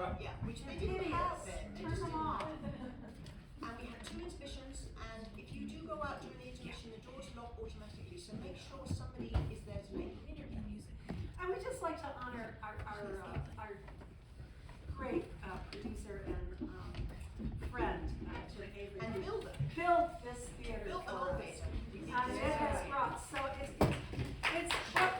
Yeah, which they It's didn't have hideous. then. They Turn just them didn't off. have it. And we had 2 intermissions, and if you do go out during the intermission, the doors lock automatically. So make sure somebody is there to let you in and hear music. And we just like to honor our great producer and friend, Jim Avery. And who builder. built this theater Built the for whole us. theater. And it has brought, so it's what,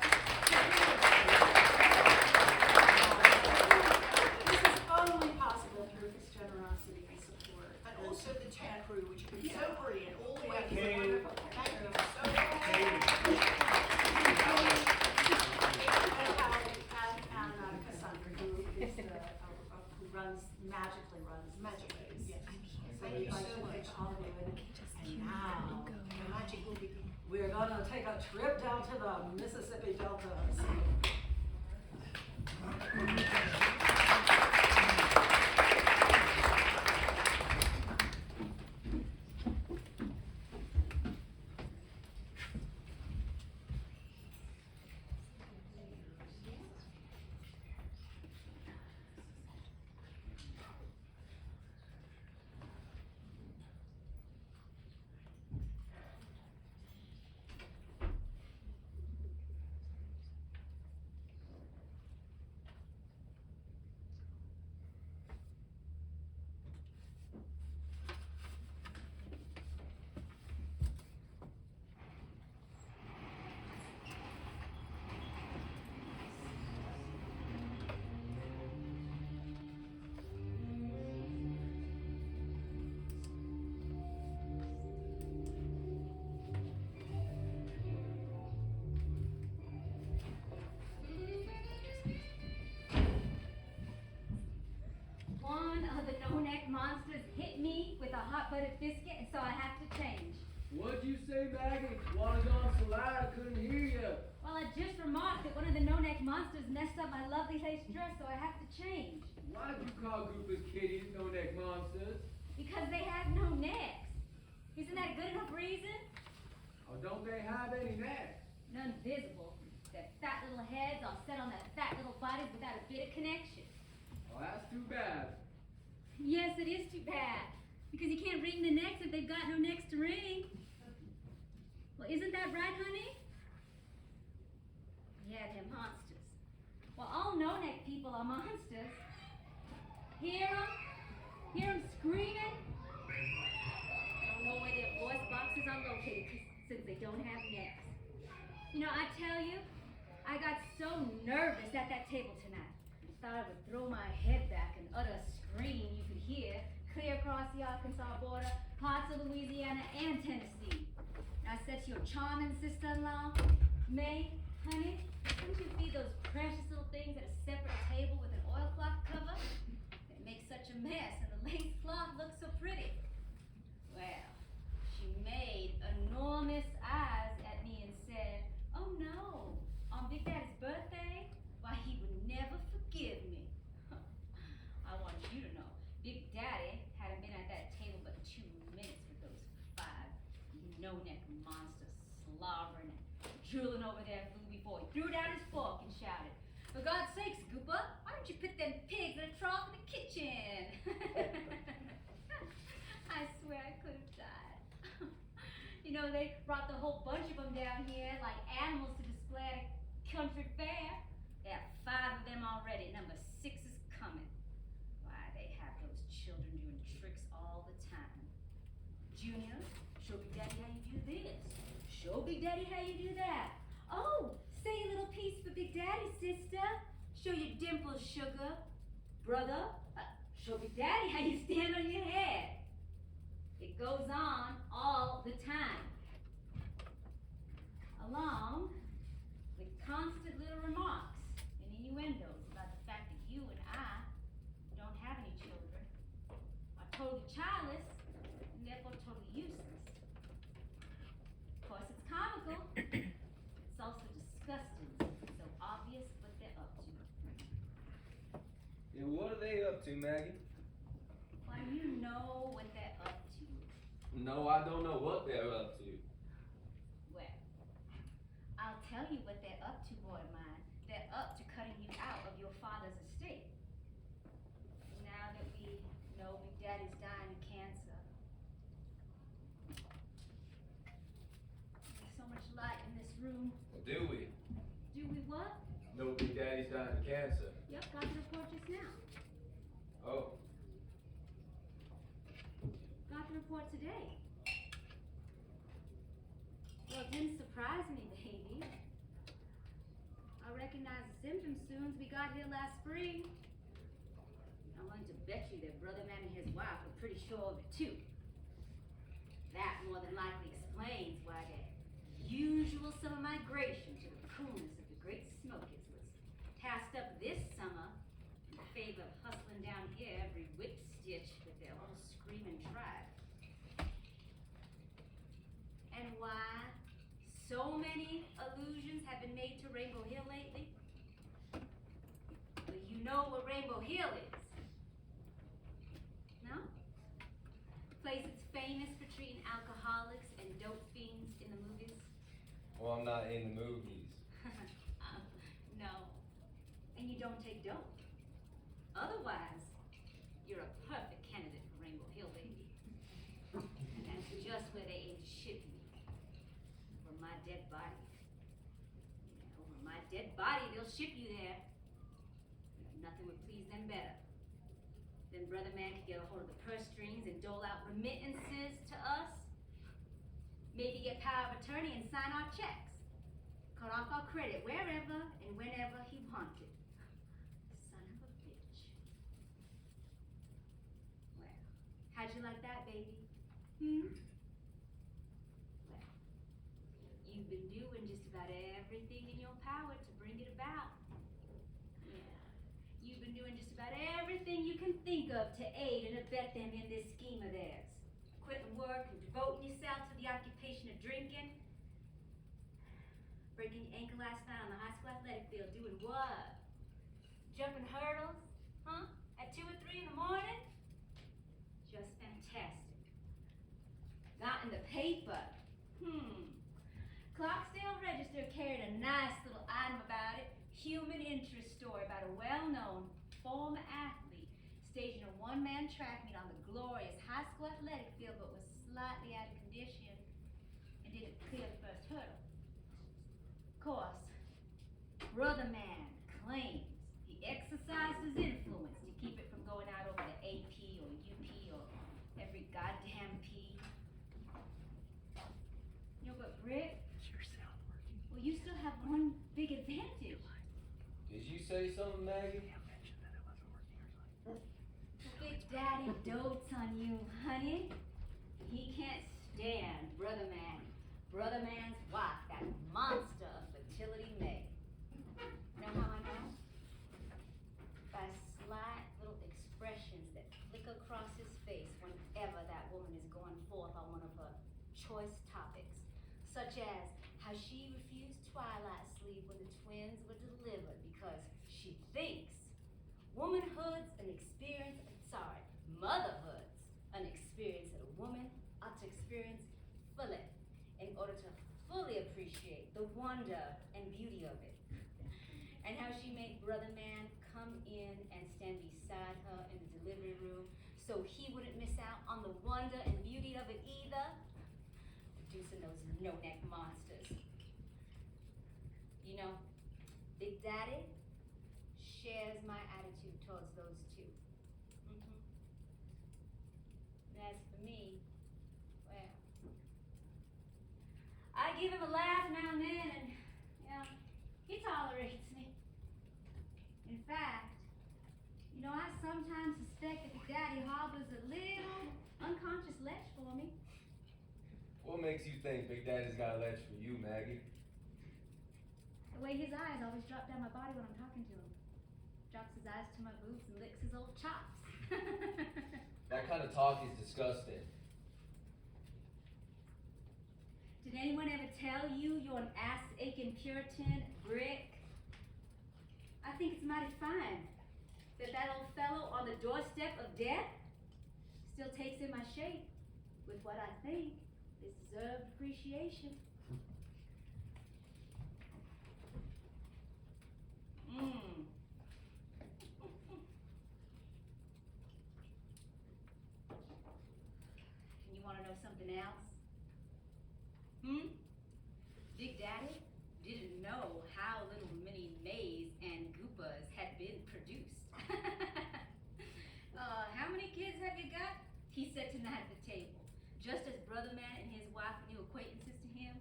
this is only possible through his generosity and support. And also the tech crew, which have been so brilliant all the way Yeah, through. he's a wonderful Thank you tech so much. And Cassandra, who is who magically runs. Magically, yes. So Thank we'd you like so to much. thank all of you. And now, The magic will begin. we're gonna take a trip down to the Mississippi Delta. One of the no-neck monsters hit me with a hot buttered biscuit, and so I have to change. What'd you say, Maggie? Wanted on so loud I couldn't hear you. Well, I just remarked that one of the no-neck monsters messed up my lovely lace dress, so I have to change. Why'd you call a group of kitties no-neck monsters? Because they have no necks. Isn't that a good enough reason? Or don't they have any necks? None visible. Their fat little heads all set on their fat little bodies without a bit of connection. Well, that's too bad. Yes, it is too bad. Because you can't wring the necks if they've got no necks to wring. Well, isn't that right, honey? Yeah, they're monsters. Well, all no-neck people are monsters. Hear them? Hear them screaming? Don't know where their voice boxes are located since they don't have necks. You know, I tell you, I got so nervous at that table tonight. Thought I would throw my head back and utter a scream you could hear clear across the Arkansas border, parts of Louisiana and Tennessee. And I said to your charming sister-in-law, May, honey, couldn't you feed those precious little things at a separate table with an oilcloth cover? It makes such a mess and the lace cloth looks so pretty. Well, she made enormous eyes at me and said, oh no, on Big Daddy's birthday? Why, he would never forgive me. I want you to know, Big Daddy hadn't been at that table but 2 minutes with those 5 no-neck monsters slobbering and drooling over their food before he threw down his fork and shouted, for God's sakes, Gooper, why don't you put them pigs in a trough in the kitchen? I swear I could have died. You know, they brought the whole bunch of them down here like animals to display at a country fair. There are 5 of them already. Number 6 is coming. Why, they have those children doing tricks all the time. Junior, show Big Daddy how you do this. Show Big Daddy how you do that. Oh, say a little piece for Big Daddy, sister. Show your dimples, sugar. Brother, show Big Daddy how you stand on your head. It goes on all the time. Along with constant little remarks and innuendos about the fact that you and I don't have any children, are totally childless, and therefore totally useless. Of course, it's comical. It's also disgusting. It's so obvious what they're up to. Yeah, what are they up to, Maggie? Why, you know what they're up to. No, I don't know what they're up to. Well, I'll tell you what they're up to, boy mine. They're up to cutting you out of your father's estate. cancer. Yep, got the report just now. Oh. Got the report today. Well, it didn't surprise me, baby. I recognized the symptoms soon as we got here last spring. I'm willing to bet you that Brother Man and his wife were pretty sure of it too. That more than likely explains why their usual summer migration to the coolness of the Great Smokies was tasked up this summer in favor of hustling down here every whip stitch with their whole screaming tribe. And why so many allusions have been made to Rainbow Hill lately? Well, you know what Rainbow Hill is. No? The place that's famous for treating alcoholics and dope fiends in the movies? Well, I'm not in the movies. No. And you don't take dope. Otherwise, you're a perfect candidate for Rainbow Hill, baby. And that's just where they aim to ship you. Over my dead body. Yeah, over my dead body, they'll ship you there. Nothing would please them better. Then Brother Man could get a hold of the purse strings and dole out remittances to us. Maybe get power of attorney and sign our checks. Cut off our credit wherever and whenever he wanted. Son of a bitch. Well, how'd you like that, baby? Well, you've been doing just about everything in your power to bring it about. Yeah. You've been doing just about everything you can think of to aid and abet them in this scheme of theirs. Quitting work and devoting yourself to the occupation of drinking. Breaking your ankle last night on the high school athletic field, doing what? Jumping hurdles? Huh? At 2 or 3 in the morning? Just fantastic. Got in the paper. Clarksdale Register carried a nice little item about it. Human interest story about a well-known former athlete staging a one-man track meet on the glorious high school athletic field, but was slightly out of condition and didn't clear the first hurdle. Of course, Brother Man claims he exercised his influence to keep it from going out over the AP or UP or every goddamn P. You know, but Rick, well, you still have one big advantage. Did you say something, Maggie? Big Daddy dotes on you, honey. He can't stand Brother Man. Brother Man's wife, that monster of fertility May. Know how I know? By slight little expressions that flicker across his face whenever that woman is going forth on one of her choice topics, such as how she refused twilight sleep when the twins were delivered because she thinks motherhood's an experience that a woman ought to experience fully in order to fully appreciate the wonder and beauty of it. And how she made Brother Man come in and stand beside her in the delivery room so he wouldn't miss out on the wonder and beauty of it either. Producing those no-neck monsters. You know, Big Daddy shares my attitude towards those two. And as for me, well, I give him a laugh now and then, and, you know, he tolerates me. In fact, you know, I sometimes suspect that Big Daddy harbors a little unconscious lech for me. What makes you think Big Daddy's got a lech for you, Maggie? The way his eyes always drop down my body when I'm talking to him. Drops his eyes to my boobs and licks his old chops. That kind of talk is disgusting. Did anyone ever tell you you're an ass-aching Puritan, Brick? I think it's mighty fine that that old fellow on the doorstep of death still takes in my shape with what I think is deserved appreciation. And you want to know something else? Big Daddy didn't know how little mini Mays and Goopas He said tonight at the table, just as Brother Man and his wife were new acquaintances to him.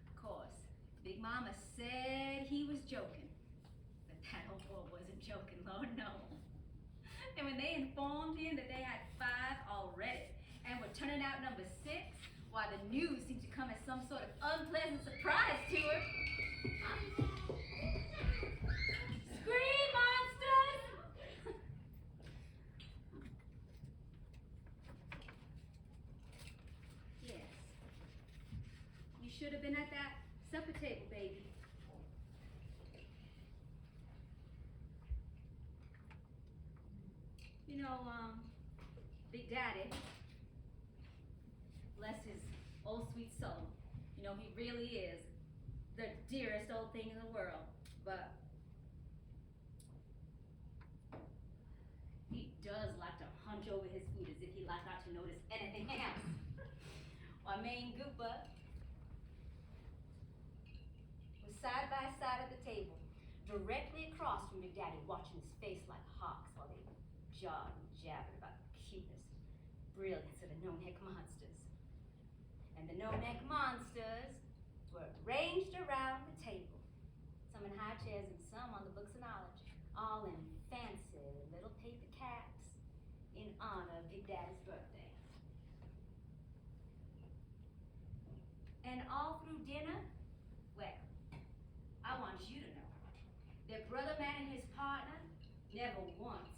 Of course, Big Mama said he was joking. But that old boy wasn't joking, Lord no. And when they informed him that they had 5 already and were turning out number 6, why the news seemed to come as some sort of unpleasant surprise to her. Scream, monsters! Yes. You should have been at that supper table, baby. You know, Big Daddy, bless his old sweet soul, you know, he really is the dearest old thing in the world, but he does like to hunch over his food as if he like not to notice anything else. Our main Goopa was side by side at the table, directly across from Big Daddy, watching his face like hawks while they jawed and jabbered about the cuteness, brilliance of the no-neck monsters. And the no-neck monsters were ranged around the table, some in high chairs and some on the books of knowledge, all in fancy little paper caps in honor of Big Daddy's birthday. And all through dinner, well, I want you to know that Brother Man and his partner never once,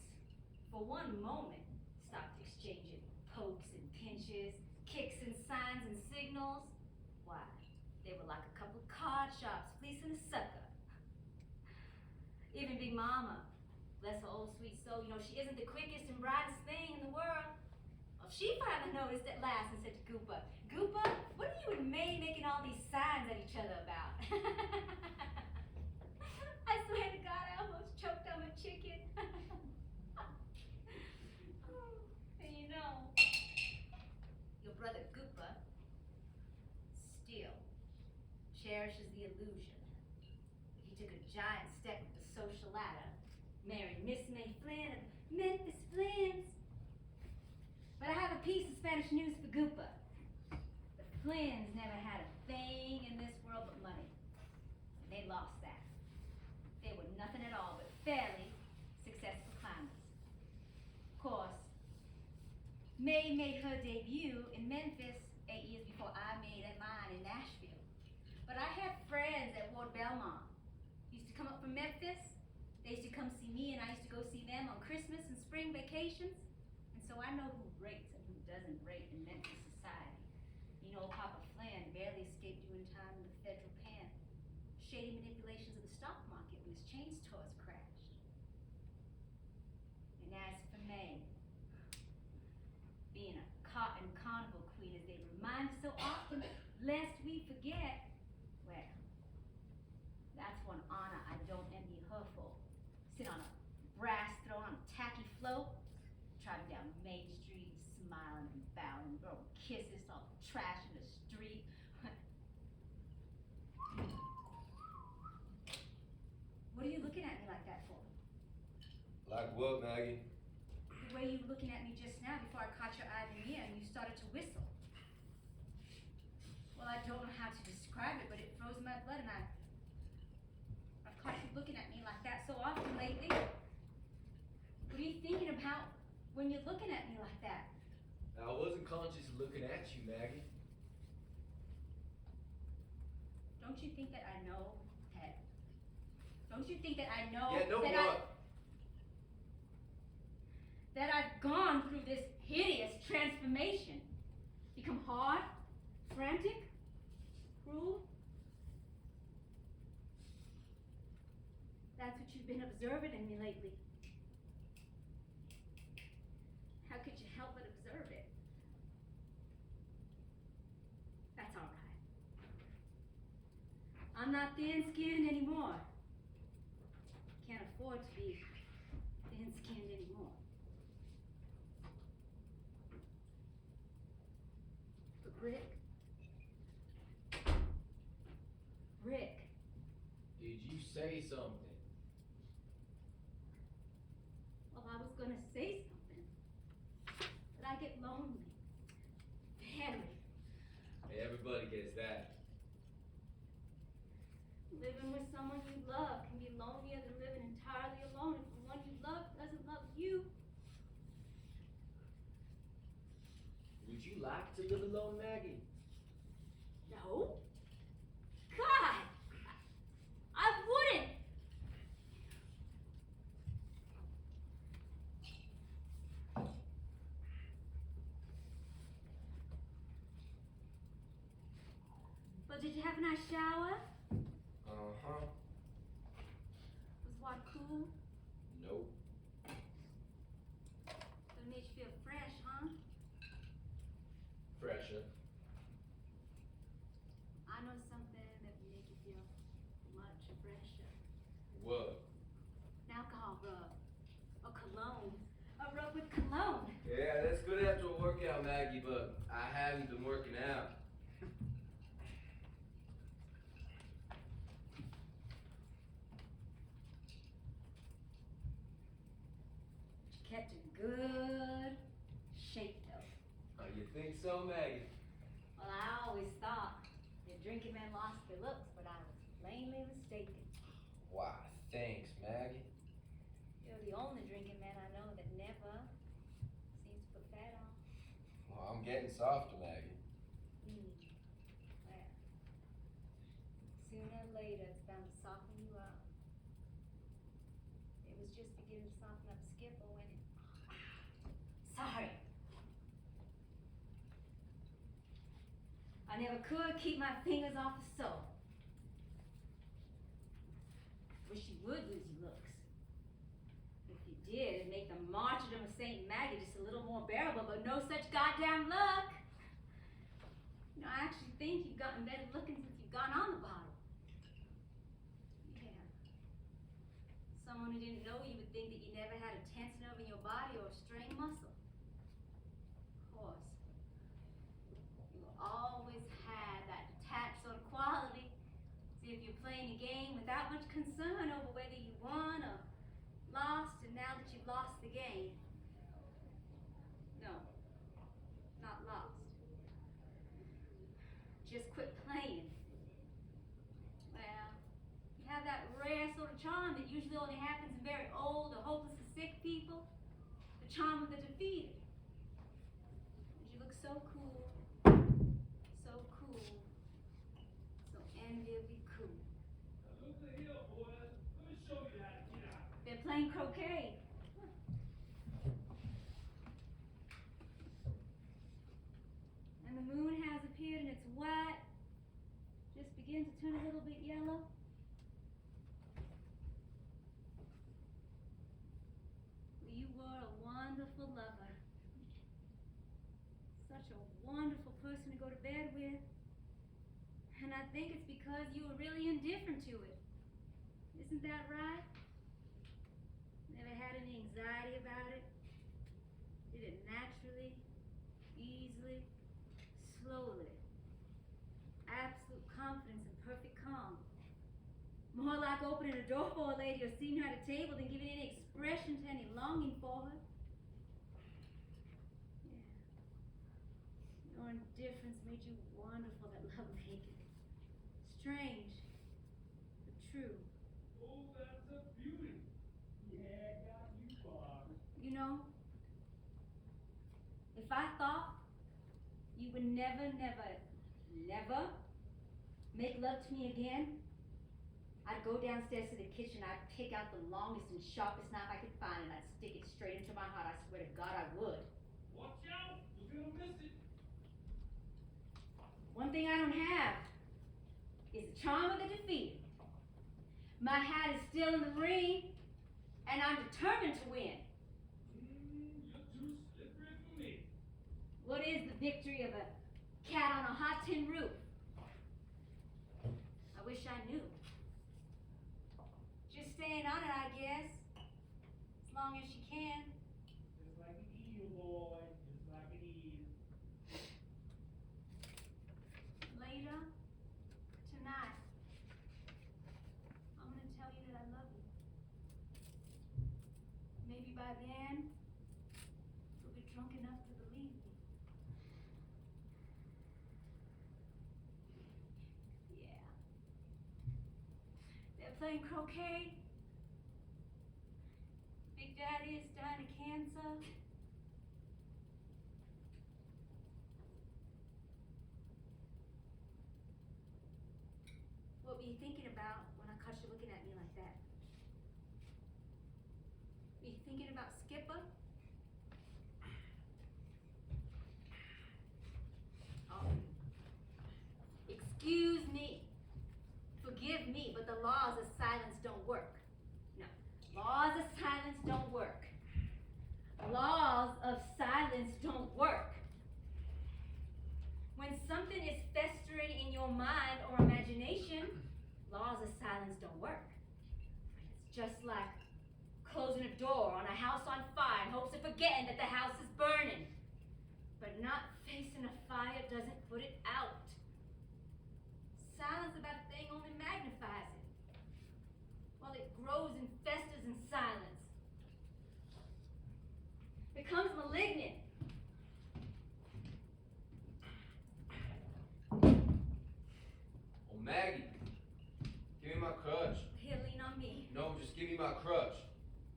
for one moment, stopped exchanging pokes and pinches, kicks and signs and signals. Why, they were like a couple of card sharps fleecing a sucker. Even Big Mama, bless her old sweet soul, you know, she isn't the quickest and brightest thing in the world. Well, she finally noticed at last and said to Goopa, Goopa, what are you and May making all these signs at each other about? I swear to God, I almost choked on my chicken. And you know, your brother Goopa still cherishes the illusion that he took a giant step up the social ladder, married Miss May Flynn of Memphis Flynn's. But I have a piece of Spanish news for Goopa. The Flynns never had a thing in this world but money. And they lost that. They were nothing at all but fairly successful climbers. Of course, May made her debut in Memphis 8 years before I made mine in Nashville. But I had friends that wore Belmont. Used to come up from Memphis. They used to come see me, and I used to go see them on Christmas and spring vacations. And so I know who rates and who doesn't rate in Memphis society. You know, Papa Flynn barely escaped doing time in the federal pen. Shady manipulations of the stock market when his chain stores crashed. And as for May, being a cotton carnival queen, as they remind us so often, lest we forget, well, that's one honor I don't envy her for. Sit on a brass throne on a tacky float, trotting down Main Street, smiling and bowing, throwing kisses, all the trash in the street. What are you looking at me like that for? Like what, Maggie? The way you were looking at me just now before I caught your eye in the ear and you started to whistle. Well, I don't know how to describe it, but it froze my blood, and I've caught you looking at me like that so often lately. What are you thinking about when you're looking at me like that? I wasn't conscious of looking at you, Maggie. Don't you think that I know that? Don't you think that I know Yeah, know that what? that I've gone through this hideous transformation? Become hard, frantic, cruel? That's what you've been observing in me lately. How could you help but observe it? That's all right. I'm not thin-skinned anymore. Can't afford to be thin-skinned anymore. But Rick, Did you say something? well, I was gonna say something, but I get lonely. Very. Hey, everybody gets that. Living with someone you love can be lonelier than living entirely alone if the one you love doesn't love you. Would you like to live alone, Maggie? No. God! I wouldn't! But did you have a nice shower? Uh-huh. Was water cool? Nope. But it made you feel fresh, huh? Fresher. I know something that would make you feel much fresher. What? An alcohol rub. A cologne. A rub with cologne. Yeah, that's good after a workout, Maggie, but I haven't been working out. Kept in good shape, though. Oh, you think so, Maggie? Well, I always thought that drinking men lost their looks, but I was plainly mistaken. Why, thanks, Maggie. You're the only drinking man I know that never seems to put fat on. Well, I'm getting softer, Maggie. Well, sooner or later it's bound to soften you up. It was just beginning to soften up Skipper when it... Sorry. I never could keep my fingers off the soul. Wish you would lose your looks. If you did, it'd make the martyrdom of St. Maggie just a little more bearable, but no such goddamn luck. You know, I actually think you've gotten better looking since you've gone on the bottle. Yeah. Someone who didn't know you would think that you never had a tense nerve in your body or a strained muscle. Of course. You always had that detached sort of quality. As if you're playing a game without much concern over whether you won or lost, and now that you've lost the game. No, not lost. Just quit playing. Well, you have that rare sort of charm that usually only happens in very old or hopelessly sick people. The charm of the defeated. And you look so cool. So cool. So enviably cool. Look at here, boys. Let me show you how to get out. They're playing croquet. And the moon has appeared and it's white. Just begin to turn a little bit yellow. Well, you were a wonderful lover. Such a wonderful person to go to bed with. And I think it's because you were really indifferent to it. Isn't that right? Never had any anxiety about it. Did it naturally, easily, slowly. Absolute confidence and perfect calm. More like opening a door for a lady or seeing her at a table than giving any expression to any longing for her. Yeah. Your indifference made you wonderful, that love making. Strange, but true. Oh, that's a beauty. Yeah, got you, Bob. You know, if I thought you would never, never, never make love to me again, I'd go downstairs to the kitchen, I'd pick out the longest and sharpest knife I could find, and I'd stick it straight into my heart. I swear to God I would. Watch out. You're gonna miss it. One thing I don't have is the charm of the defeated. My hat is still in the ring, and I'm determined to win. You're too slippery for me. What is the victory of a cat on a hot tin roof? I wish I knew. Just staying on it, I guess. As long as you can. Just like an eel, boy. Just like an eel. Later, tonight, I'm gonna tell you that I love you. Maybe by then, you'll be drunk enough to believe me. playing croquet. Big Daddy is dying of cancer. What were you thinking about when I caught you looking at me like that? Were you thinking about Skipper? Oh. Excuse me. Forgive me, but the laws of silence don't work. No. Laws of silence don't work. Laws of silence don't work. When something is festering in your mind or imagination, laws of silence don't work. It's just like closing a door on a house on fire in hopes of forgetting that the house is burning. But not facing a fire doesn't put it out. Silence about a thing only magnifies it, while it grows and festers in silence. Becomes malignant. Oh, Maggie, give me my crutch. Here, lean on me. No, just give me my crutch.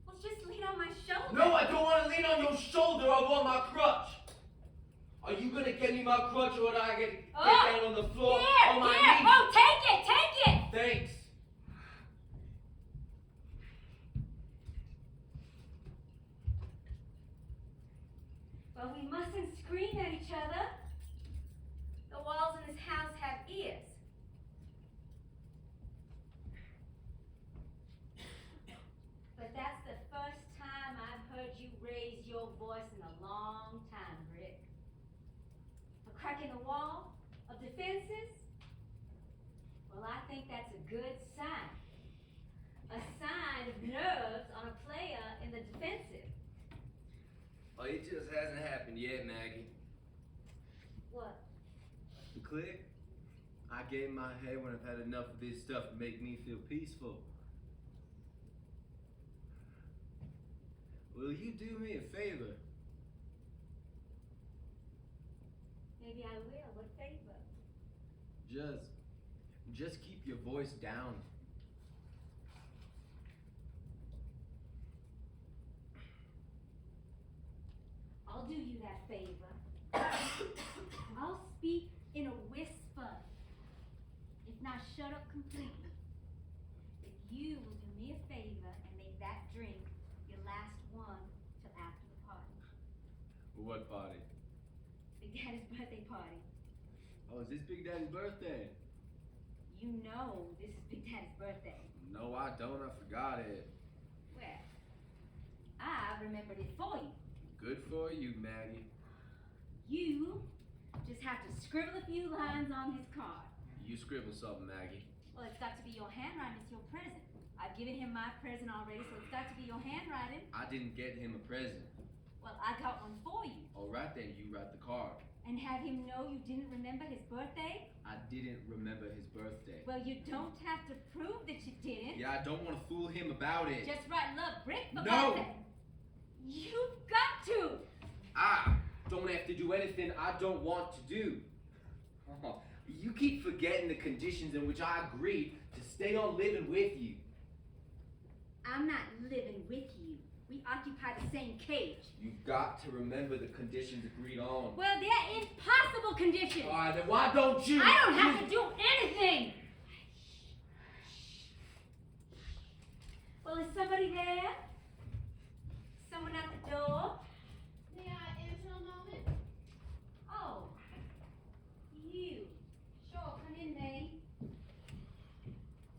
Well, just lean on my shoulder. No, I don't want to lean on your shoulder. I want my crutch. Are you gonna get me my crutch, or do I get down on the floor on my knees? Oh, take it. Thanks. Well, we mustn't scream at each other. The walls in this house have ears. But that's the first time I've heard you raise your voice in a long time, Rick. A crack in the wall of defenses? Well, I think that's a good sign. A sign of nerves on a player in the defensive. Oh, it just hasn't happened yet, Maggie. What? The click? I get in my head when I've had enough of this stuff to make me feel peaceful. Will you do me a favor? Maybe I will. What favor? Just keep your voice down. I'll do you that favor. I'll speak in a whisper, if not shut up completely. If you will do me a favor and make that drink your last one till after the party. What party? Big Daddy's birthday party. Oh, is this Big Daddy's birthday? You know this is Big Daddy's birthday. No, I don't. I forgot it. Well, I remembered it for you. Good for you, Maggie. You just have to scribble a few lines on his card. You scribble something, Maggie. Well, it's got to be your handwriting. It's your present. I've given him my present already, so it's got to be your handwriting. I didn't get him a present. Well, I got one for you. All right then, you write the card. And have him know you didn't remember his birthday? I didn't remember his birthday. Well, you don't have to prove that you didn't. Yeah, I don't want to fool him about it. Just write love, Brick, for No! birthday. You've got to. I don't have to do anything I don't want to do. You keep forgetting the conditions in which I agreed to stay on living with you. I'm not living with you. We occupy the same cage. You've got to remember the conditions agreed on. Well, they're impossible conditions. All right, then why don't you? I don't have to do anything. Well, is somebody there? Someone at the door? May I enter a moment? Oh, you. Sure, come in, May.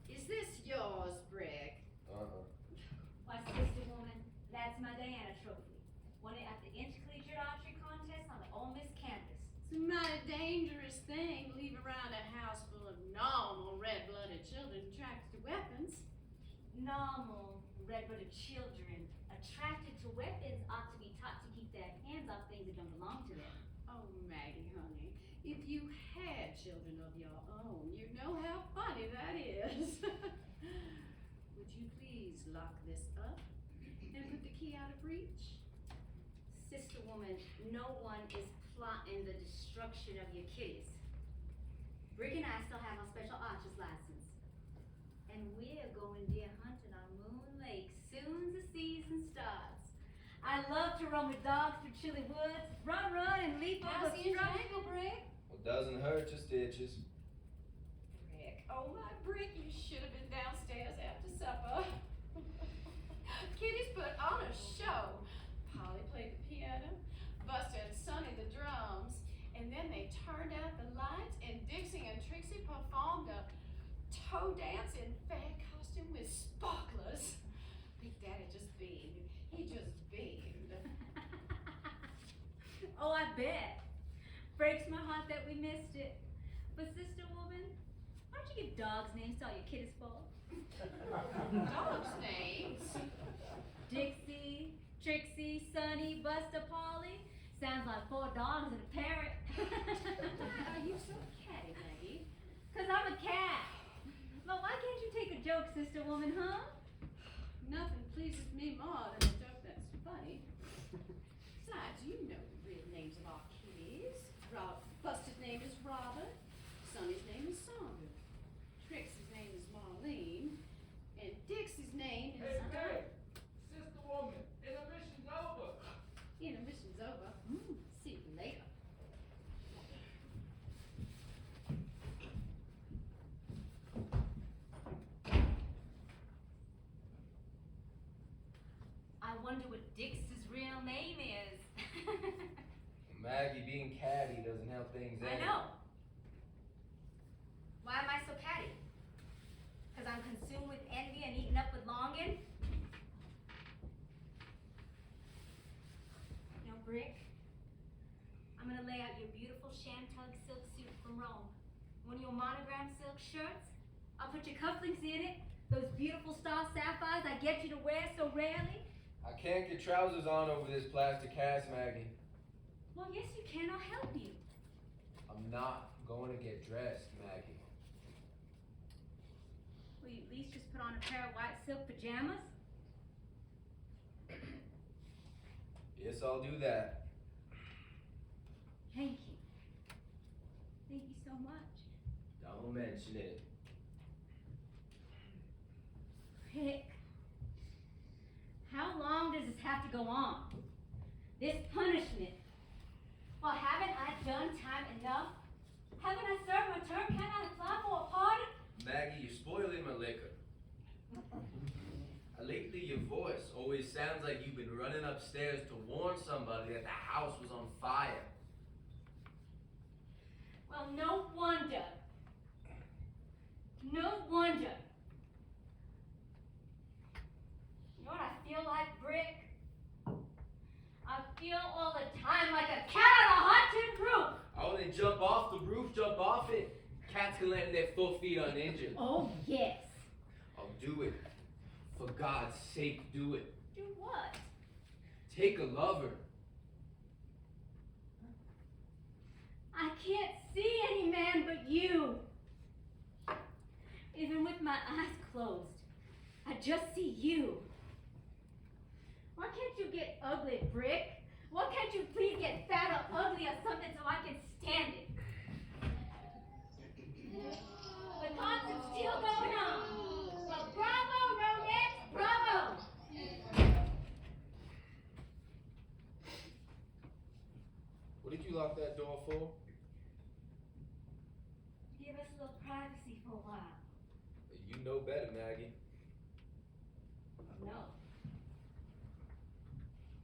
Is this yours, Brick? Why, sister woman, that's my Diana trophy. Won it at the intercollegiate archery contest on the Ole Miss campus. It's a mighty dangerous thing to leave around a house full of normal red-blooded children attracted to weapons. Normal, red-blooded children attracted to weapons ought to be taught to keep their hands off things that don't belong to them. Oh, Maggie, honey, if you had children of your own, you know how funny that is. Would you please lock this up and put the key out of reach? Sister woman, no one is plotting the destruction of your kitties. Brick and I still have our special archer's license. And and we're going deer hunting on Moon Lake soon as the season starts. I love to run with dogs through chilly woods, run, and leap over How's your struggles. ankle, Brick? Well, doesn't hurt, just itches. Brick, oh my Brick, you should have been downstairs after supper. Kitty's put on a show. Polly played the piano, Buster and Sonny the drums, and then they turned out the lights and Dixie and Trixie performed a toe dance in fan costume with sparklers. Big Daddy just beamed. He just beamed. Oh, I bet. Breaks my heart that we missed it. But sister woman, why don't you give dogs names to all your kiddies for? Dogs' names? Dixie, Trixie, Sonny, Buster, Polly. Sounds like 4 dogs and a parrot. Why are you so catty, Maggie? 'Cause I'm a cat. But why can't you take a joke, sister woman, huh? Nothing pleases me more than a joke that's funny. Besides, you know the real names of our kitties. Buster's name is Robert. Sonny's name is Sandra. Trixie's name is Marlene. And Dixie's name is... Hey, hey, sister woman, intermission's over. Intermission's over. See you later. I wonder what Dix's real name is. Maggie being catty doesn't help things I any. know. Why am I so catty? 'Cause I'm consumed with envy and eaten up with longing? You know, Brick, I'm gonna lay out your beautiful Shantug silk suit from Rome. One of your monogram silk shirts. I'll put your cufflinks in it. Those beautiful star sapphires I get you to wear so rarely. I can't get trousers on over this plastic cast, Maggie. Well, yes, you can. I'll help you. I'm not going to get dressed, Maggie. Will you at least just put on a pair of white silk pajamas? Yes, I'll do that. Thank you. Thank you so much. Don't mention it. Rick, how long does this have to go on? This punishment. Well, haven't I done time enough? Haven't I served my term? Can't I apply for a pardon? Maggie, you're spoiling my liquor. Lately, your voice always sounds like you've been running upstairs to warn somebody that the house was on fire. Well, no wonder. No wonder. You know what I feel like, Brick? I feel all the time like a cat on a hot tin roof. Oh, then jump off the roof, jump off it. Cats can land their 4 feet uninjured. Oh, yes. I'll do it. For God's sake, do it. Do what? Take a lover. I can't see any man but you. Even with my eyes closed, I just see you. Why can't you get ugly, Brick? Why can't you please get fat or ugly or something so I can stand it? The concert's still going on. Well, bravo, Ronettes, bravo! What did you lock that door for? Give us a little privacy for a while. You know better, Maggie. No.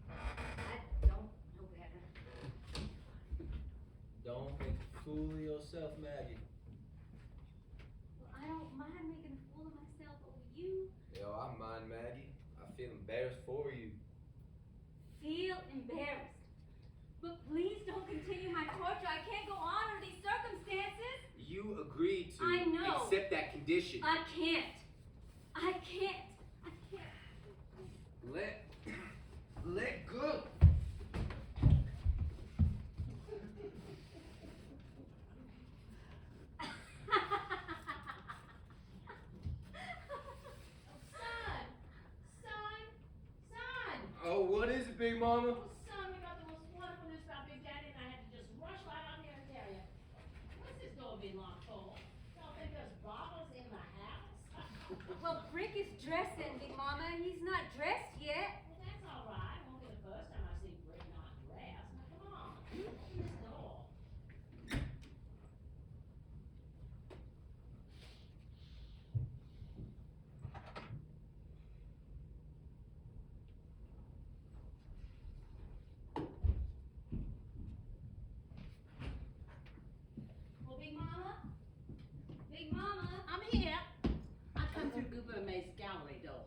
I don't know better. Don't make a fool of yourself, Maggie. Well, I don't mind making a fool of myself over you. Yo, I mind, Maggie. I feel embarrassed for you. Feel embarrassed. But please don't continue my torture. I can't go on under these circumstances. You agreed to I know. accept that condition. I can't. I can't. Let go. Son! Oh, what is it, Big Mama? Oh, son, we got the most wonderful news about Big Daddy, and I had to just rush right out here and tell you. What's this door being locked for? Y'all think there's robbers in the house? Well, Brick is dressing, Big Mama. He's not dressed yet. Well, that's all right. It won't be the first time I see Brick not dressed. Now, come on. Open this door. Well, Big Mama? Big Mama? I'm here. I come through Goober and May's gallery door.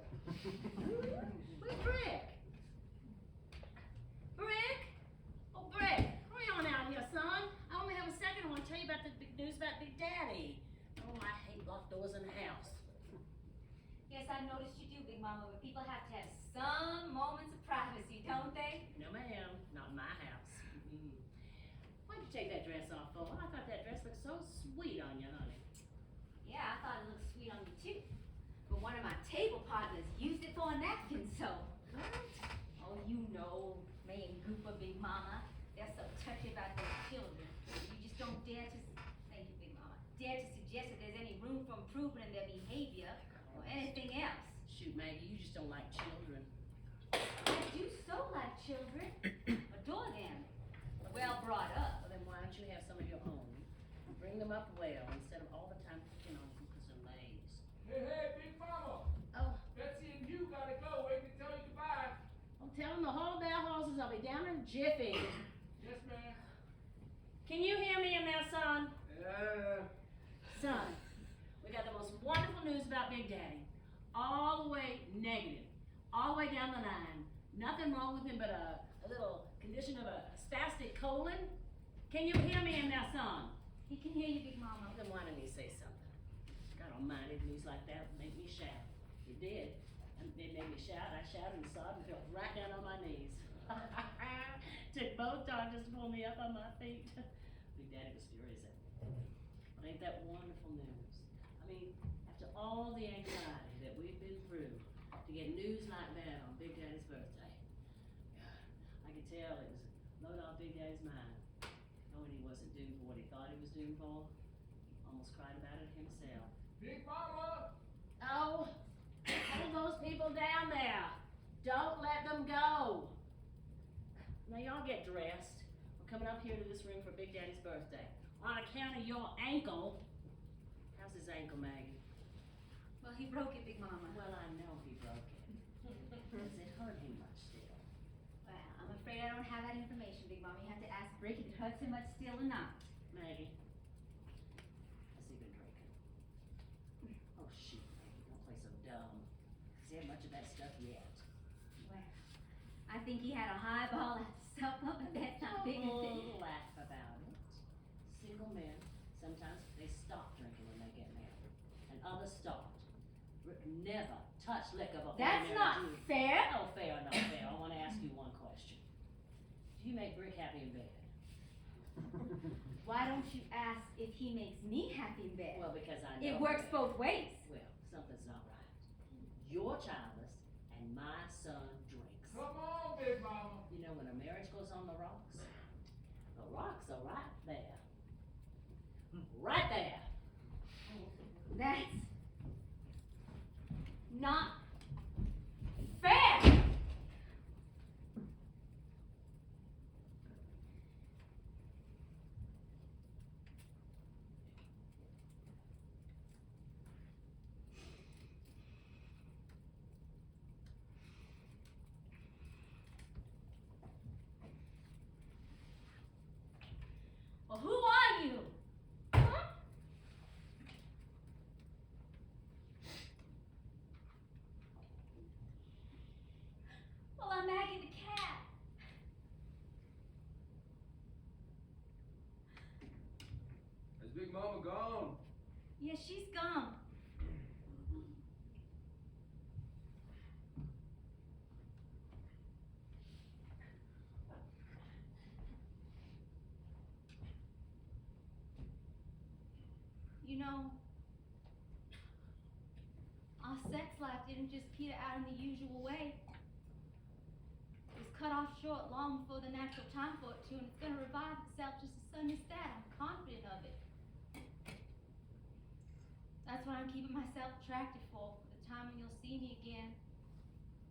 Where's Brick? Brick? Oh, Brick, hurry on out here, son. I only have a second. I want to tell you about the big news about Big Daddy. Oh, I hate locked doors in the house. Yes, I noticed you do, Big Mama, but people have to have some moments of privacy, don't they? No, ma'am. Not in my house. Why'd you take that dress off for? I thought that dress looked so sweet on you, honey. Yeah, I thought it looked sweet on me too. But one of my table partners used it for a napkin, so. Oh, you know, May and Gooper, Big Mama. They're so touchy about their children. You just don't dare to, thank you, Big Mama, dare to suggest that there's any room for improvement in their behavior or anything else. Shoot, Maggie, you just don't like children. I do so like children. Adore them. Well brought up. Well, then why don't you have some of your own? Bring them up well instead of all the time picking on Goopers and Mays. Hey, Big Mama. Oh, Betsy and you gotta go. Wait to tell you goodbye. I'm telling the whole bell horses I'll be down in a jiffy. Yes, ma'am. Can you hear me in there, son? Yeah. Son, we got the most wonderful news about Big Daddy. All the way negative. All the way down the line. Nothing wrong with him but a little condition of a spastic colon. Can you hear me in there, son? He can hear you, Big Mama. Then why didn't he say something? God almighty, news like that would make me shout. It did. And it made me shout. I shouted and sobbed and fell right down on my knees. Took both doctors to pull me up on my feet. Big Daddy was furious at me. But ain't that wonderful news? I mean, after all the anxiety that we've been through, to get news like that on Big Daddy's birthday, God, I could tell it was load off Big Daddy's mind. Knowing he wasn't due for what he thought he was due for, he almost cried about it himself. Big Mama. Oh, hold those people down there. Don't let them go. Now y'all get dressed. We're coming up here to this room for Big Daddy's birthday. On account of your ankle. How's his ankle, Maggie? Well, he broke it, Big Mama. Well, I know he broke it. Does it hurt him much still? Well, I'm afraid I don't have that information, Big Mama. You have to ask Brick if it hurts him much still or not. Maggie, has he been drinking? Oh, shoot, Maggie, don't play so dumb. Has he had much of that stuff yet? Well, I think he had a highball at supper, but that's not big a thing. Laugh about it. Single men, sometimes they stop drinking when they get married, and others start. Never touch liquor before That's you're not married. fair. No fair, no fair. I want to ask you one question. Do you make Brick happy in bed? Why don't you ask if he makes me happy in bed? Well, because I know It works that. both ways. Well, something's not right. You're childless, and my son drinks. Come on, Big Mama. You know when a marriage goes on the rocks are right there. Right there. That's not fair. Well, who are you? Huh? Well, I'm Maggie the cat. Has Big Mama gone? Yeah, she's gone. You know, our sex life didn't just peter out in the usual way. It was cut off short long before the natural time for it to, and it's gonna revive itself just as soon as that. I'm confident of it. That's what I'm keeping myself attracted for the time when you'll see me again.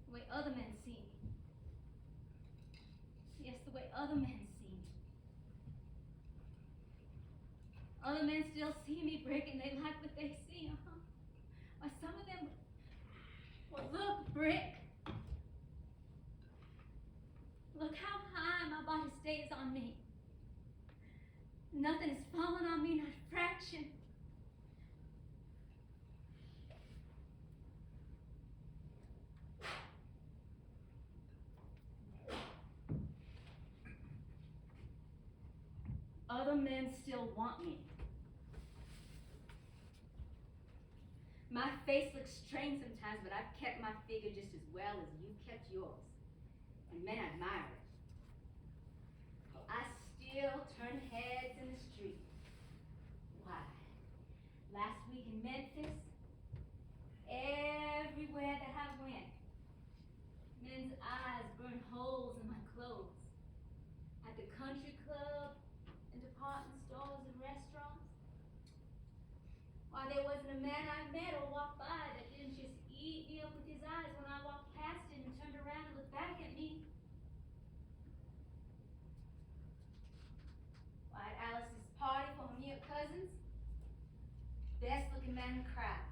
The way other men see me. Yes, the way other men see me. Other men still see me, Brick, and they like what they see, Why, some of them... Well, look, Brick. Look how high my body stays on me. Nothing has fallen on me, not a fraction. Other men still want me. My face looks strange sometimes, but I've kept my figure just as well as you kept yours. And men admire it. I still turn heads in the street. Why? Last week in Memphis, everywhere that I went, men's eyes burned holes in my clothes. At the country club, in department stores and restaurants. Why, there wasn't a man I met or walked by that didn't just eat me up with his eyes when I walked past him and turned around and looked back at me. Why, at Alice's party for her new cousins, best looking man in the crowd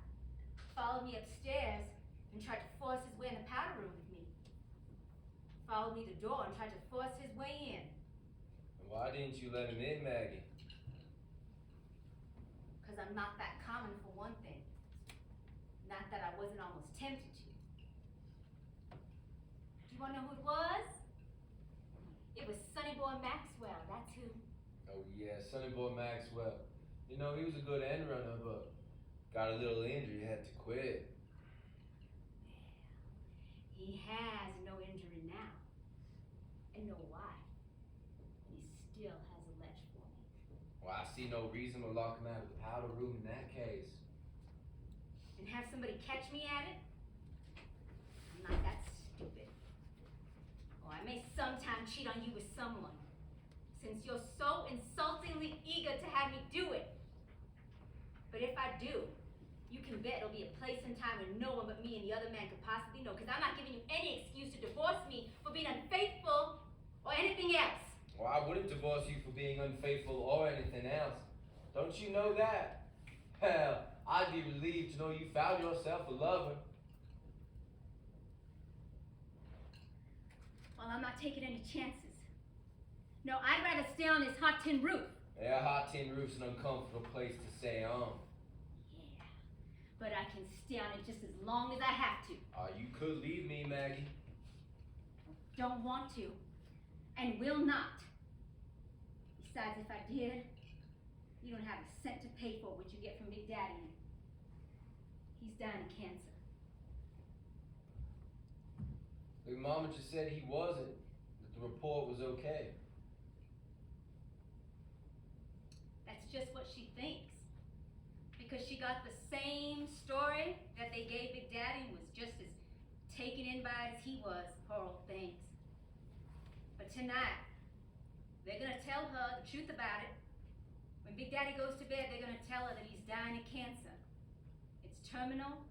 followed me upstairs and tried to force his way in the powder room with me. Followed me to the door and tried to force his way in. Why didn't you let him in, Maggie? Because I'm not that common, for one thing. Not that I wasn't almost tempted to. Do you want to know who it was? It was Sonny Boy Maxwell, that's who. Oh yeah, Sonny Boy Maxwell. You know, he was a good end runner, but got a little injury, had to quit. He has no injury now. And know why. He still has a ledge for me. Well, I see no reason to lock him out of the powder room in that case. And have somebody catch me at it? I'm not that stupid. Oh, I may sometime cheat on you with someone, since you're so insultingly eager to have me do it. But if I do, you can bet it'll be a place and time when no one but me and the other man could possibly know, because I'm not giving you any excuse to divorce me for being unfaithful or anything else. Well, I wouldn't divorce you for being unfaithful or anything else. Don't you know that? Hell, I'd be relieved to know you found yourself a lover. Well, I'm not taking any chances. No, I'd rather stay on this hot tin roof. Yeah, a hot tin roof's an uncomfortable place to stay on. Yeah, but I can stay on it just as long as I have to. You could leave me, Maggie. Don't want to, and will not. Besides, if I did, you don't have a cent to pay for what you get from Big Daddy. He's dying of cancer. Look, Mama just said he wasn't, that the report was okay. That's just what she thinks. Because she got the same story that they gave Big Daddy and was just as taken in by it as he was, poor old things. But tonight, they're gonna tell her the truth about it. When Big Daddy goes to bed, they're gonna tell her that he's dying of cancer. It's terminal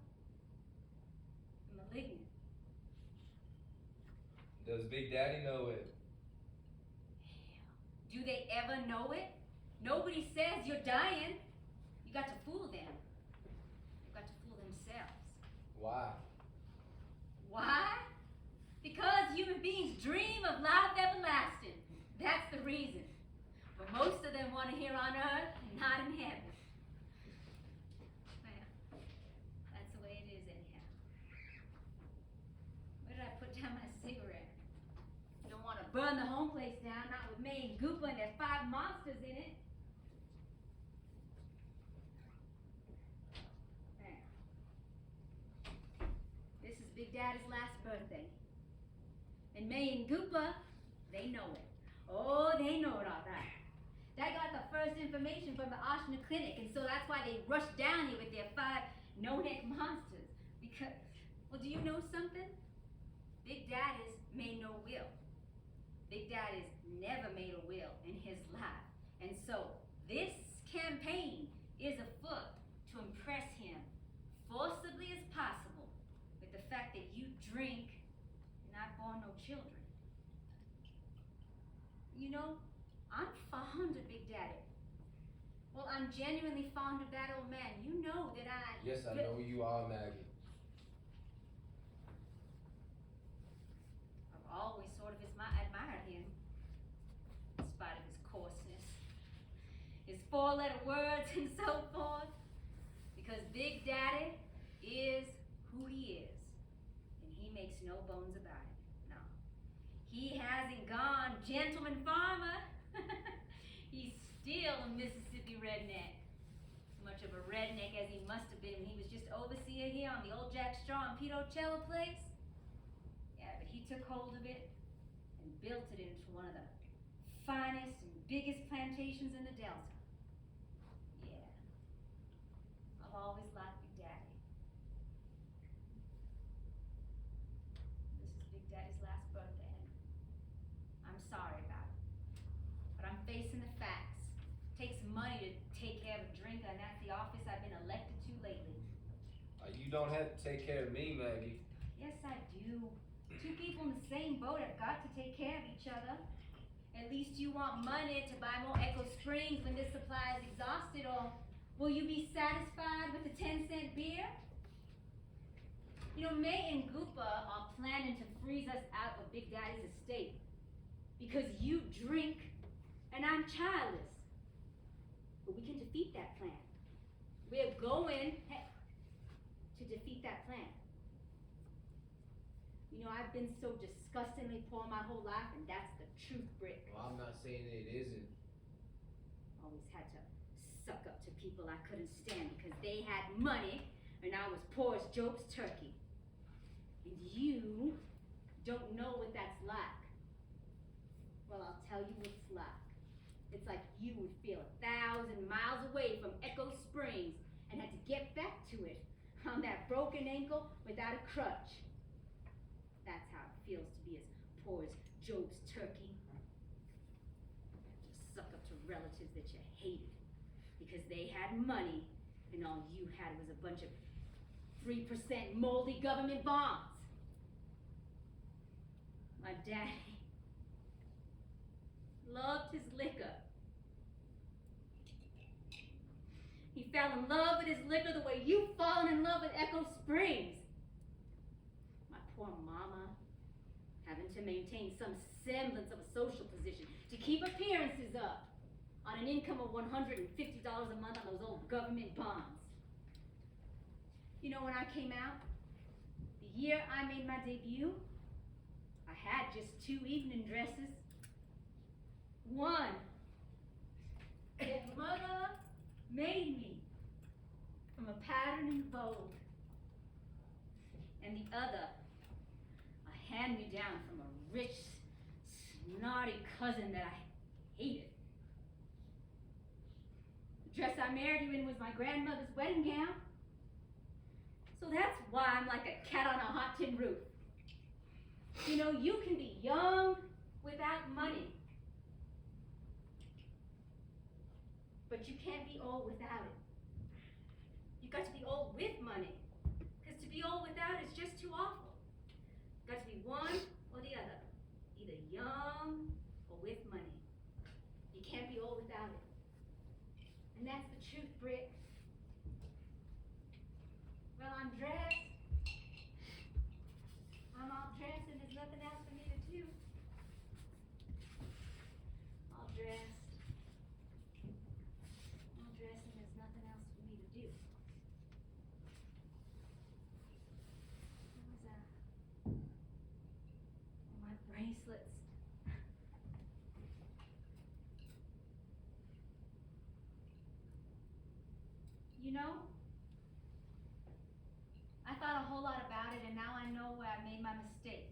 and malignant. Does Big Daddy know it? Do they ever know it? Nobody says you're dying. You got to fool them. You got to fool themselves. Why? Why? Because human beings dream of life everlasting. That's the reason. But most of them want to hear on earth and not in heaven. Well, that's the way it is anyhow. Where did I put down my cigarette? Don't want to burn the home place down, not with May and Goopa and their 5 monsters in it. There. This is Big Daddy's last birthday. And May and Goopa, they know it. Oh, they know it all right. They got the first information from the Oshner Clinic, and so that's why they rushed down here with their 5 no-neck monsters. Because, well, do you know something? Big Daddy's made no will. Big Daddy's never made a will in his life. And so, this campaign is afoot to impress him You know, I'm fond of Big Daddy. Well, I'm genuinely fond of that old man. You know that I... Yes, I know you are, Maggie. I've always sort of admired him, in spite of his coarseness, his four-letter words and so forth, because Big Daddy is who he is, and he makes no bones about it. No, he hasn't gone gentleman farmer. He's still a Mississippi redneck. As much of a redneck as he must have been when he was just overseer here on the old Jack Straw and Pete O'Cello place. Yeah, but he took hold of it and built it into one of the finest and biggest plantations in the Delta. Yeah. I've always liked Big Daddy. This is Big Daddy's last birthday, and I'm sorry about it. But I'm facing the facts. It takes money to take care of a drinker, and that's the office I've been elected to lately. You don't have to take care of me, Maggie. Yes, I do. Two people in the same boat have got to take care of each other. At least you want money to buy more Echo Springs when this supply is exhausted, or will you be satisfied with the 10-cent beer? You know, May and Goopa are planning to freeze us out of Big Daddy's estate because you drink and I'm childless. But we can defeat that plan. We're going to defeat that plan. You know, I've been so disgustingly poor my whole life, and that's the truth, Brick. Well, I'm not saying it isn't. Always had to suck up to people I couldn't stand because they had money and I was poor as Job's turkey. And you don't know what that's like. Well, I'll tell you what it's like. It's like you would feel 1,000 miles away from Echo Springs and had to get back to it on that broken ankle without a crutch. That's how it feels to be as poor as Job's turkey. To suck up to relatives that you hated because they had money and all you had was a bunch of 3% moldy government bonds. My daddy loved his liquor. He fell in love with his liquor the way you've fallen in love with Echo Springs. My poor mama, having to maintain some semblance of a social position to keep appearances up on an income of $150 a month on those old government bonds. You know, when I came out, the year I made my debut, I had just 2 evening dresses. One that Mother made me from a pattern in Vogue, and the other a hand-me-down from a rich, snotty cousin that I hated. The dress I married you in was my grandmother's wedding gown, so that's why I'm like a cat on a hot tin roof. You know, you can be young without money, but you can't be old without it. You got to be old with money, because to be old without is just too awful. You got to be one or the other, either young or with money. You can't be old without it. And that's the truth, Britt. Well, I'm dressed. I'm all dressed and there's nothing else for me to do. All dressed. All dressed and there's nothing else for me to do. What was that? Oh, my bracelets. You know, I thought a whole lot about it, and now I know where I made my mistake.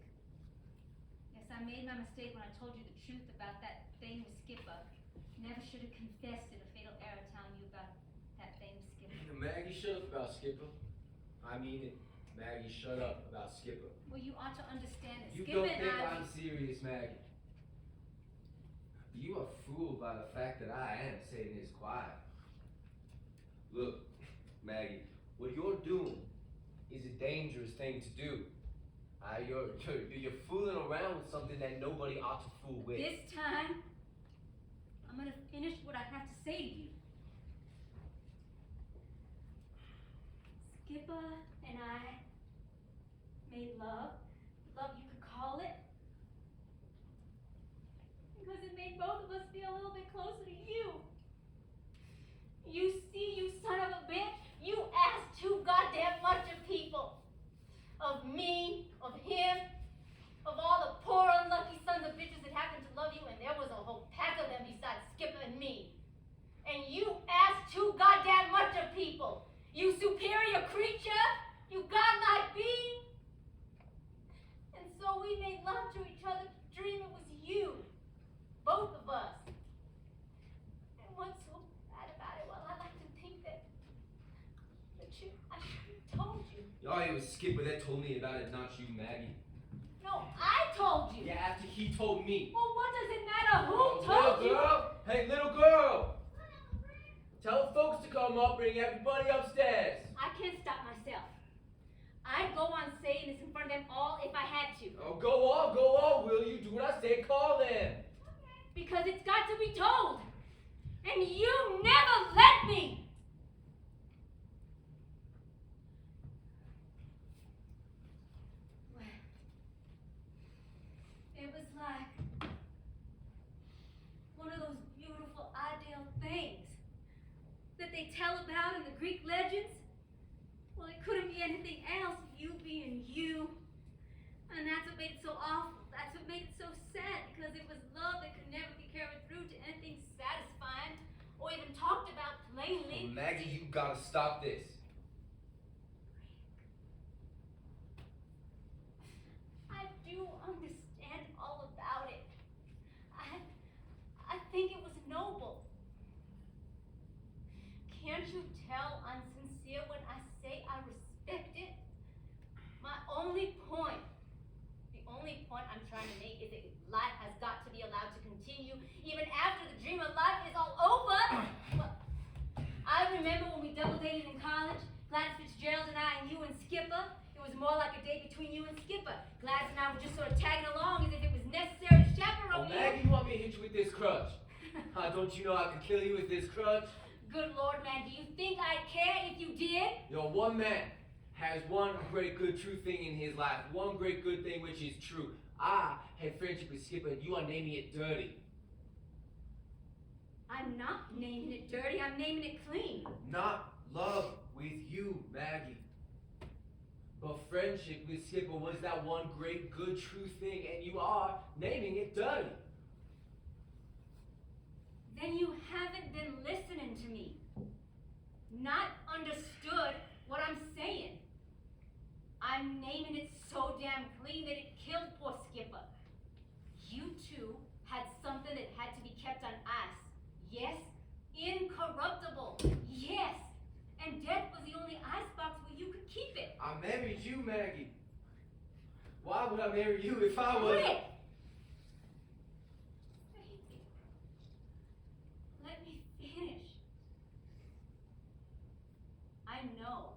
Yes, I made my mistake when I told you the truth about that thing with Skipper. Never should have confessed to the fatal error telling you about that thing with Skipper. Maggie, shut up about Skipper. I mean it. Maggie, shut up about Skipper. Well, you ought to understand that You Skipper don't and think I... I'm serious, Maggie. You are fooled by the fact that I am sitting this quiet. Look, Maggie, what you're doing is a dangerous thing to do. You're fooling around with something that nobody ought to fool with. This time, I'm gonna finish what I have to say to you. Skipper and I made love you could call it, because it made both of us feel a little bit closer to you. You see, you son of a bitch, you asked too goddamn much of people. Of me, of him, of all the poor unlucky sons of bitches that happened to love you, and there was a whole pack of them besides Skipper and me. And you asked too goddamn much of people. You superior creature, you godlike being. And so we made love to each other, dream it was you. Both of us. And what's so bad about it? Well, I like to think that I should have told you. Oh, it was Skipper that told me about it, not you, Maggie. No, I told you. Yeah, after he told me. Well, what does it matter who Oh, told little you? girl! Hey, little girl! Tell folks to come up, bring everybody upstairs. I can't stop myself. I'd go on saying this in front of them all if I had to. Oh, go on, will you? Do what I say, call them. Because it's got to be told. And you never let me. Well, it was like one of those beautiful ideal things that they tell about in the Greek legends. Well, it couldn't be anything else, you being you. And that's what made it so awful. That's what made it so sad, because it was love that could never be carried through to anything satisfying or even talked about plainly. Well, Maggie, you gotta stop this. I do understand all about it. I think it was noble. Can't you tell I'm sincere when I say I respect it? My only point, the only point I'm trying to make is that life has got to be allowed to continue even after the dream of life is all over. Well, I remember when we double dated in college, Gladys Fitzgerald and I, and you and Skipper. It was more like a date between you and Skipper. Gladys and I were just sort of tagging along as if it was necessary to Oh, chaperone you. Maggie, you want me to hit you with this crutch? Don't you know I could kill you with this crutch? Good Lord, man, do you think I'd care if you did? You know, one man has one great good true thing in his life. One great good thing which is true. I had friendship with Skipper and you are naming it dirty. I'm not naming it dirty, I'm naming it clean. Not love with you, Maggie. But friendship with Skipper was that one great good true thing and you are naming it dirty. Then you haven't been listening to me. Not understood what I'm saying. I'm naming it so damn clean that it killed poor Skipper. You two had something that had to be kept on ice. Yes, incorruptible. Yes, and death was the only icebox where you could keep it. I married you, Maggie. Why would I marry you if I was... Rick! Let me finish. I know.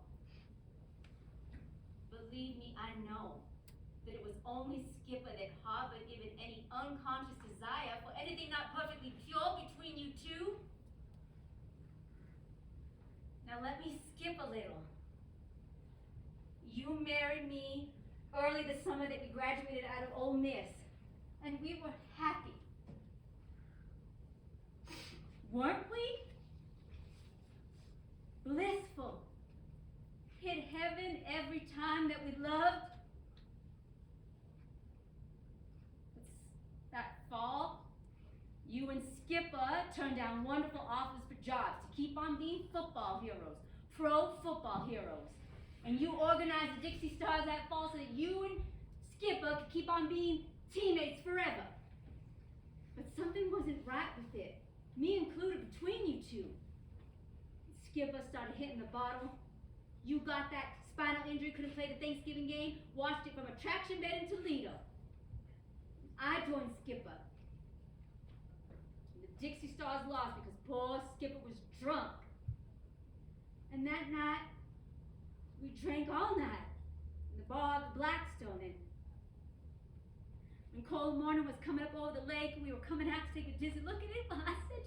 Believe me, I know that it was only Skipper that harbored even any unconscious desire for anything not perfectly pure between you two. Now let me skip a little. You married me early the summer that we graduated out of Ole Miss, and we were happy. Weren't we? Blissful. Hit heaven every time that we loved. That fall, you and Skipper turned down wonderful offers for jobs to keep on being football heroes, pro football heroes. And you organized the Dixie Stars that fall so that you and Skipper could keep on being teammates forever. But something wasn't right with it, me included, between you two. Skipper started hitting the bottle. You got that spinal injury, couldn't play the Thanksgiving game, watched it from a traction bed in Toledo. I joined Skipper. The Dixie Stars lost because poor Skipper was drunk. And that night, we drank all night in the bar of the Blackstone. And when cold morning was coming up over the lake and we were coming out to take a dizzy look at it, well, I said,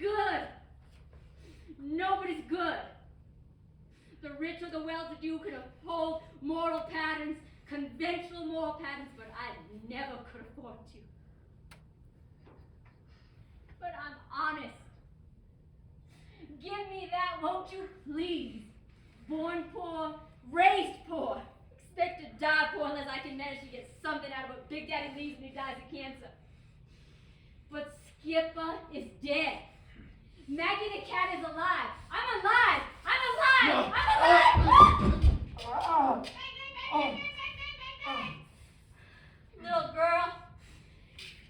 good. Nobody's good. The rich or the well-to-do could uphold moral patterns, conventional moral patterns, but I never could afford to. But I'm honest. Give me that, won't you, please? Born poor, raised poor. Expect to die poor unless I can manage to get something out of what Big Daddy leaves when he dies of cancer. But Skipper is dead. Maggie the cat is alive. I'm alive. I'm alive. I'm alive. Little girl,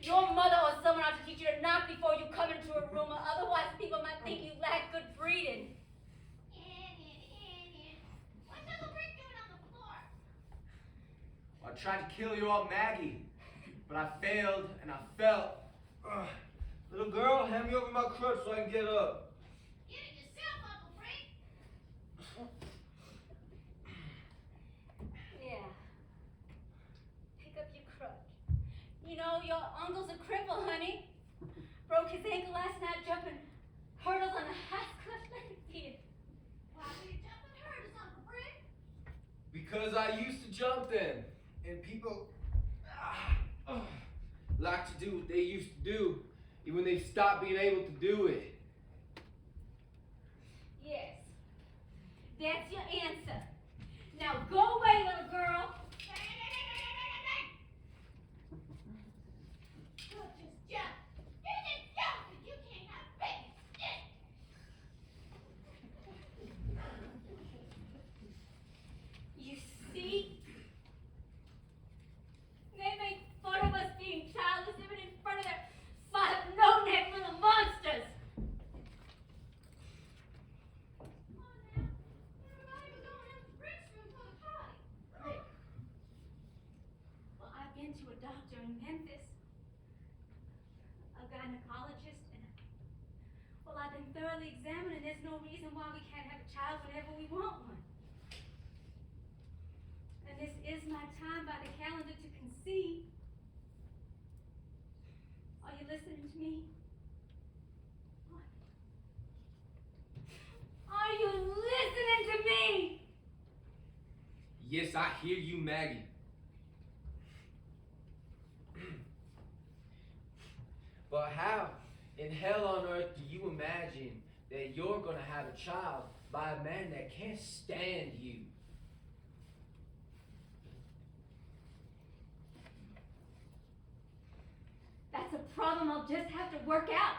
your mother or someone ought to teach you to knock before you come into a room, or otherwise people might think you lack good breeding. What's Uncle Rick doing on the floor? I tried to kill your Aunt Maggie, but I failed and I fell. Little girl, hand me over my crutch so I can get up. Get it yourself, Uncle Rick. Yeah. Pick up your crutch. You know, your uncle's a cripple, honey. Broke his ankle last night jumping hurdles on a half-cut here. Why were you jumping hurdles, Uncle Rick? Because I used to jump then, and people like to do what they used to do, even when they stopped being able to do it. Yes. That's your answer. Now go away, little girl. Just jump. You just jump, but you can't have a baby. You see? They make fun of us being childless even in front of their five no-neck little monsters. Everybody was going up to Rick's room for the party. Rick. Well, I've been to a doctor in Memphis, a gynecologist, and well, I've been thoroughly examined, and there's no reason why we can't have a child whenever we want one. And this is my time by the calendar to conceive. Are you listening to me? What? Are you listening to me? Yes, I hear you, Maggie. But how in hell on earth do you imagine that you're gonna have a child by a man that can't stand you? That's a problem I'll just have to work out.